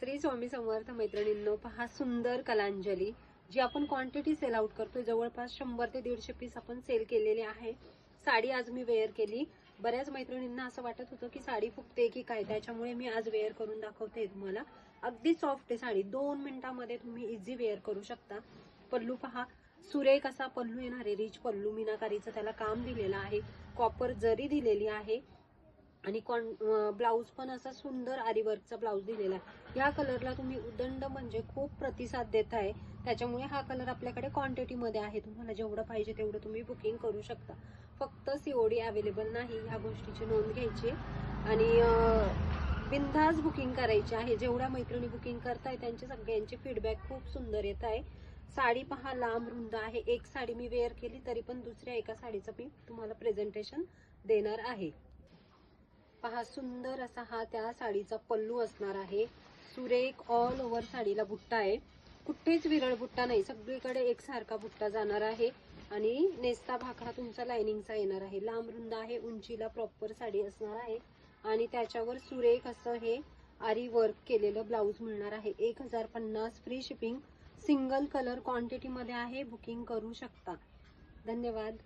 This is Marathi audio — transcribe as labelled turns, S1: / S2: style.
S1: श्री स्वामी समर्थ मैत्रिणींनो, पहा सुंदर कलांजली जी आपण क्वांटिटी सेल आउट करतोय. जवळपास 100 ते 150 पीस आपण सेल केलेले आहे. साडी आज मी वेअर केली. बऱ्याच मैत्रिणींना असं वाटत होतं की साडी फुगते की काय, त्याच्यामुळे मी आज वेअर करून दाखवते तुम्हाला. अगदी सॉफ्ट आहे साडी, 2 मिनिटांमध्ये तुम्ही इझी वेअर करू शकता. पल्लू पहा, सुरेख असा पल्लू येणार आहे. रिच पल्लू, मीनाकारीचं त्याला काम दिलेलं आहे. कॉपर जरी दिलेली आहे आणि ब्लाऊज पण असा सुंदर आरीवर्कचा ब्लाऊज दिलेला आहे. या कलरला तुम्ही उदंड म्हणजे खूप प्रतिसाद देताय, त्याच्यामुळे हा कलर आपल्याकडे क्वांटिटी मध्ये आहे. तुम्हाला जेवढं पाहिजे तेवढं तुम्ही बुकिंग करू शकता. फक्त सीओडी अवेलेबल नाही, ह्या गोष्टीची नोंद घ्यायची आणि बिनधास्त बुकिंग करायची आहे. जेवढ्या मैत्रिणी बुकिंग करताय त्यांचे सगळ्यांचे फीडबॅक खूप सुंदर येत आहे. साडी पहा, लांब रुंद आहे. एक साडी मी वेअर केली तरी पण दुसऱ्या एका साडीचं मी तुम्हाला प्रेझेंटेशन देणार आहे. पहा, सुंदर असा हा त्या साडीचा पल्लू असणार आहे. सुरेख ऑल ओव्हर साडीला बुट्टा आहे. कुठेच विरळ बुट्टा नाही, सगळीकडे एकसारखा बुट्टा जाणार आहे आणि नेसता भाग हा तुमचा लाइनिंगचा येणार आहे. लांब रुंद आहे, उंचीला प्रॉपर साडी असणार आहे आणि त्याच्यावर सुरेख असं हे आरी वर्क केलेलं ब्लाऊज मिळणार आहे. 1050 free shipping. Single colour quantity मध्ये आहे, बुकिंग करू शकता. धन्यवाद.